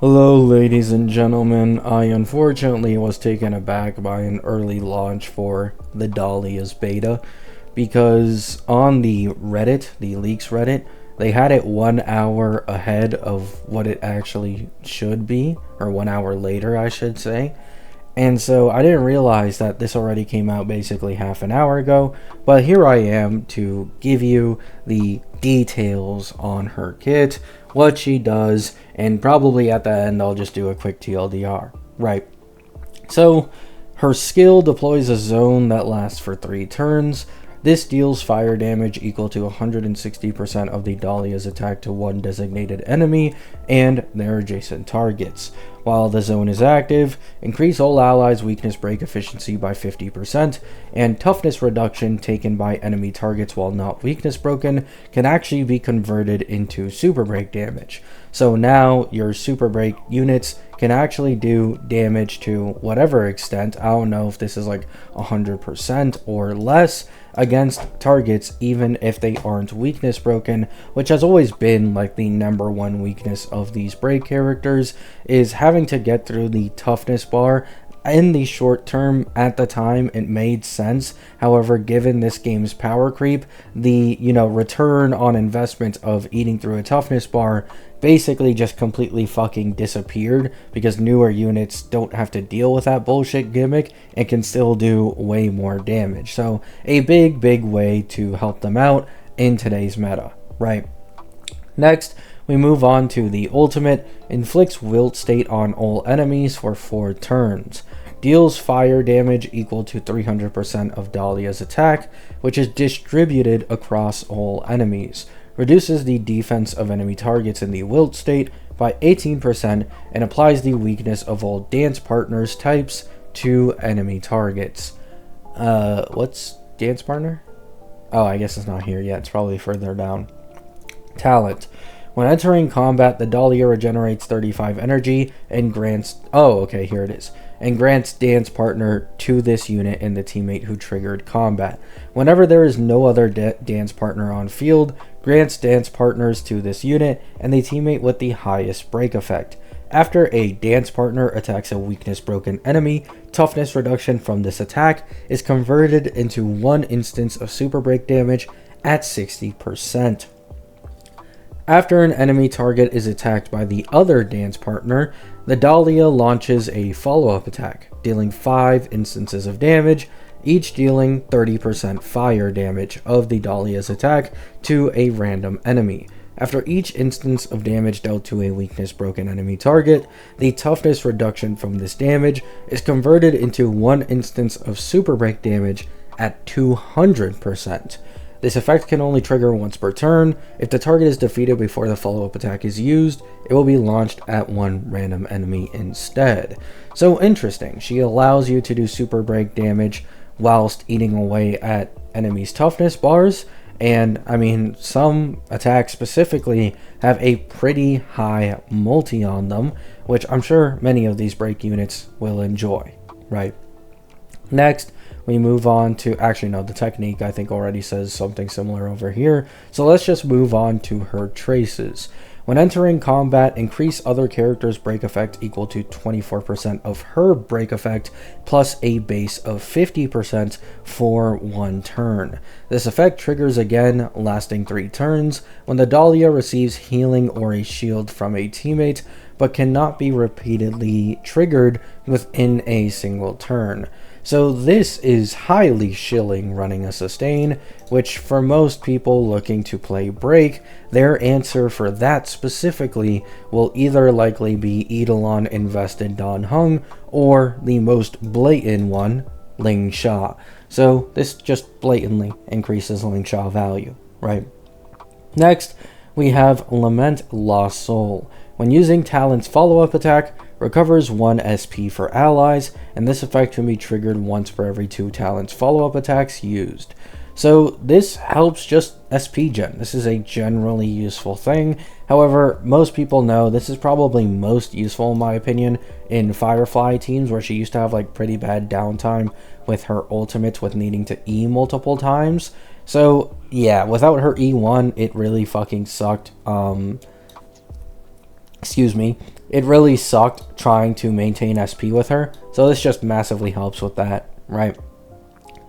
Hello, ladies and gentlemen. I unfortunately was taken aback by an early launch for the Dalia's beta because on the Reddit, the leaks Reddit, they had it 1 hour ahead of what it actually should be, or 1 hour later, I should say. And so I didn't realize that this already came out basically half an hour ago, but here I am to give you the details on her kit, what she does, and probably at the end I'll just do a quick TLDR. Right. So her skill deploys a zone that lasts for 3 turns. This deals fire damage equal to 160% of the Dalia's attack to one designated enemy and their adjacent targets. While the zone is active, increase all allies' weakness break efficiency by 50%, and toughness reduction taken by enemy targets while not weakness broken can actually be converted into super break damage. So now your super break units can actually do damage to whatever extent. I don't know if this is like 100% or less against targets, even if they aren't weakness broken, which has always been like the #1 weakness of these break characters, is having to get through the toughness bar. In the short term, at the time, it made sense. However, given this game's power creep, the return on investment of eating through a toughness bar basically just completely fucking disappeared because newer units don't have to deal with that bullshit gimmick and can still do way more damage. So a big way to help them out in today's meta, right? Next, we move on to the ultimate. Inflicts wilt state on all enemies for 4 turns. Deals fire damage equal to 300% of Dalia's attack, which is distributed across all enemies. Reduces the defense of enemy targets in the wilt state by 18% and applies the weakness of all dance partners types to enemy targets. What's dance partner? Oh, I guess it's not here yet. It's probably further down. Talent. When entering combat, the Dalia regenerates 35 energy and grants... Oh, okay, here it is. And grants dance partner to this unit and the teammate who triggered combat. Whenever there is no other dance partner on field, grants dance partners to this unit and the teammate with the highest break effect. After a dance partner attacks a weakness broken enemy, toughness reduction from this attack is converted into 1 instance of super break damage at 60%. After an enemy target is attacked by the other dance partner, the Dalia launches a follow-up attack, dealing 5 instances of damage, each dealing 30% fire damage of the Dalia's attack to a random enemy. After each instance of damage dealt to a weakness broken enemy target, the toughness reduction from this damage is converted into 1 instance of super break damage at 200%. This effect can only trigger once per turn. If the target is defeated before the follow-up attack is used, it will be launched at 1 random enemy instead. So interesting, she allows you to do super break damage whilst eating away at enemies' toughness bars, and I mean, some attacks specifically have a pretty high multi on them, which I'm sure many of these break units will enjoy, right? Next, we move on to, actually no, the technique I think already says something similar over here, so let's just move on to her traces. When entering combat, increase other characters' break effect equal to 24% of her break effect plus a base of 50% for 1 turn. This effect triggers again, lasting 3 turns, when the Dalia receives healing or a shield from a teammate, but cannot be repeatedly triggered within a single turn. So this is highly shilling running a sustain, which for most people looking to play break, their answer for that specifically will either likely be Eidelon invested Dan Heng or the most blatant one, Ling Sha. So this just blatantly increases Ling Sha value, right? Next, we have Lament Lost Soul. When using Talent's follow-up attack, recovers 1 SP for allies, and this effect can be triggered once per every 2 Talent's follow-up attacks used. So this helps just SP gen. This is a generally useful thing. However, most people know this is probably most useful in my opinion in Firefly teams where she used to have like pretty bad downtime with her ultimates with needing to E multiple times. So yeah, without her E1, it really fucking sucked. Excuse me. it really sucked trying to maintain SP with her, so this just massively helps with that, right?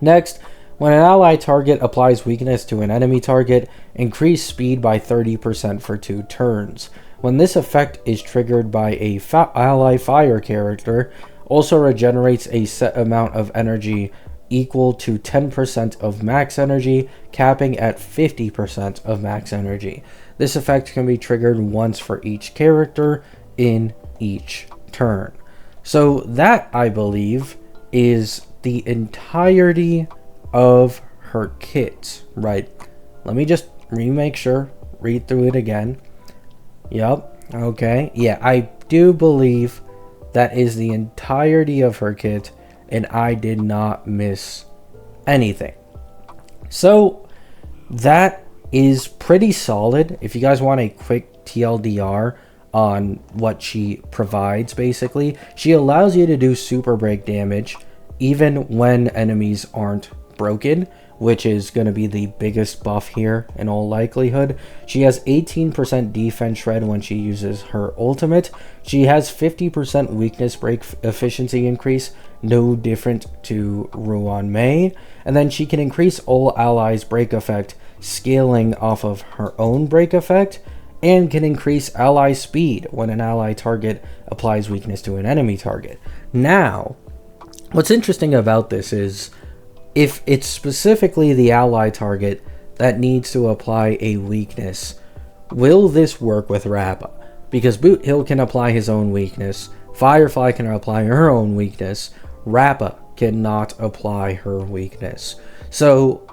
Next, when an ally target applies weakness to an enemy target, increase speed by 30% for 2 turns. When this effect is triggered by a ally fire character, also regenerates a set amount of energy equal to 10% of max energy, capping at 50% of max energy. This effect can be triggered once for each character in each turn. So that, I believe, is the entirety of her kit, right? Let me just make sure, read through it again. Yep, okay. Yeah, I do believe that is the entirety of her kit, and I did not miss anything. So that is pretty solid. If you guys want a quick TLDR on what she provides, basically, she allows you to do super break damage even when enemies aren't broken, which is going to be the biggest buff here in all likelihood. She has 18% defense shred when she uses her ultimate. She has 50% weakness break efficiency increase, no different to Ruan Mei. And then she can increase all allies break effect, scaling off of her own break effect, and can increase ally speed when an ally target applies weakness to an enemy target. Now, what's interesting about this is, if it's specifically the ally target that needs to apply a weakness, will this work with Rappa? Because Boot Hill can apply his own weakness, Firefly can apply her own weakness, Rappa cannot apply her weakness. So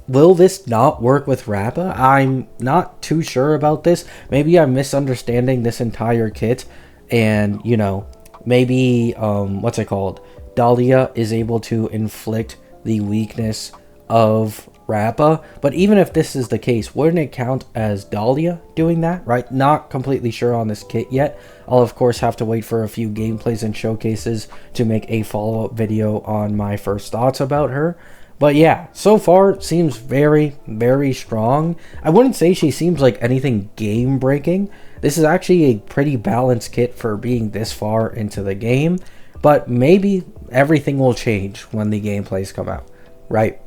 will this not work with Rappa? I'm not too sure about this. Maybe I'm misunderstanding this entire kit, and you know, maybe what's it called? Dalia is able to inflict the weakness of Rappa, but even if this is the case, wouldn't it count as Dalia doing that, right? Not completely sure on this kit yet. I'll of course have to wait for a few gameplays and showcases to make a follow-up video on my first thoughts about her. But yeah, so far it seems very, very strong. I wouldn't say she seems like anything game-breaking. This is actually a pretty balanced kit for being this far into the game, but maybe everything will change when the gameplays come out, right?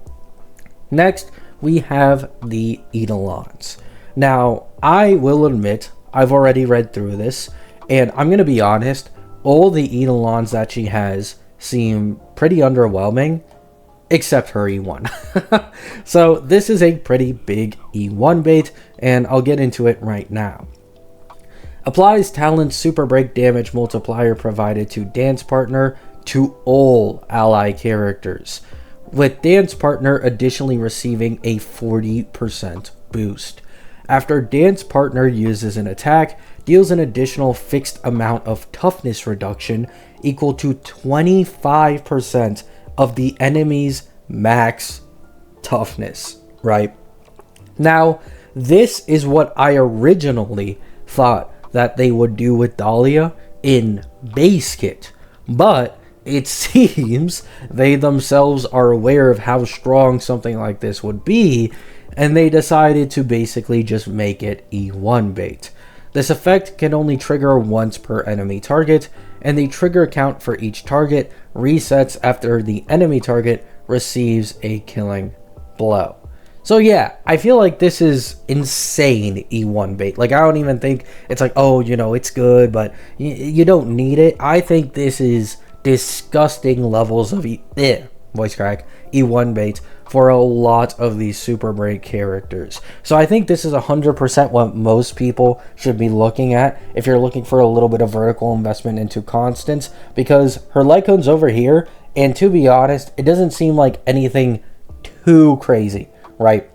Next, we have the Eidelons. Now, I will admit, I've already read through this, and I'm going to be honest, all the Eidelons that she has seem pretty underwhelming, except her E1. So this is a pretty big E1 bait, and I'll get into it right now. Applies Talent's Super Break damage multiplier provided to Dance Partner to all ally characters, with Dance Partner additionally receiving a 40% boost. After Dance Partner uses an attack, deals an additional fixed amount of toughness reduction equal to 25% of the enemy's max toughness, right? Now, this is what I originally thought that they would do with Dalia in base kit, but it seems they themselves are aware of how strong something like this would be, and they decided to basically just make it E1 bait. This effect can only trigger once per enemy target, and the trigger count for each target resets after the enemy target receives a killing blow. So yeah, I feel like this is insane E1 bait. Like, I don't even think it's like, oh, you know, it's good, but you don't need it. I think this is disgusting levels of voice crack E1 bait for a lot of these super break characters. So I think this is 100% what most people should be looking at if you're looking for a little bit of vertical investment into Constance, because her Lycone's over here, and to be honest, it doesn't seem like anything too crazy, right?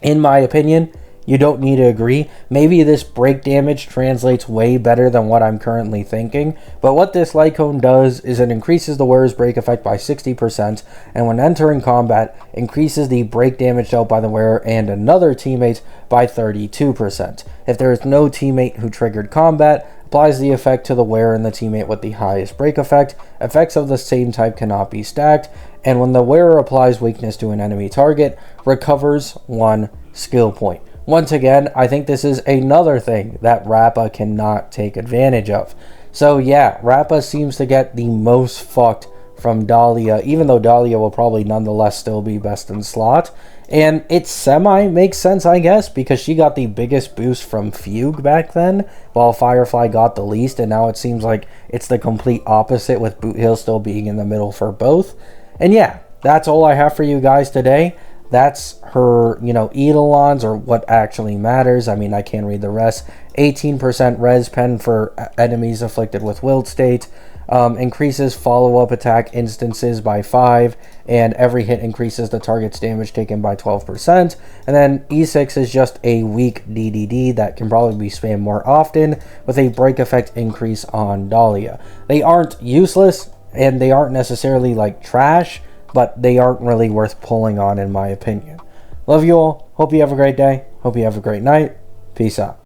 In my opinion, you don't need to agree. Maybe this break damage translates way better than what I'm currently thinking, but what this Lycone does is it increases the wearer's break effect by 60%, and when entering combat, increases the break damage dealt by the wearer and another teammate by 32%. If there is no teammate who triggered combat, applies the effect to the wearer and the teammate with the highest break effect. Effects of the same type cannot be stacked, and when the wearer applies weakness to an enemy target, recovers 1 skill point. Once again, I think this is another thing that Rappa cannot take advantage of. So yeah, Rappa seems to get the most fucked from Dalia, even though Dalia will probably nonetheless still be best in slot. And it semi makes sense, I guess, because she got the biggest boost from Fugue back then, while Firefly got the least, and now it seems like it's the complete opposite with Boot Hill still being in the middle for both. And yeah, that's all I have for you guys today. That's her, Eidelons, or what actually matters. I mean, I can't read the rest. 18% res pen for enemies afflicted with wilt state. Increases follow-up attack instances by 5, and every hit increases the target's damage taken by 12%. And then E6 is just a weak DDD that can probably be spammed more often, with a break effect increase on Dalia. They aren't useless, and they aren't necessarily like trash, but they aren't really worth pulling on, in my opinion. Love you all. Hope you have a great day. Hope you have a great night. Peace out.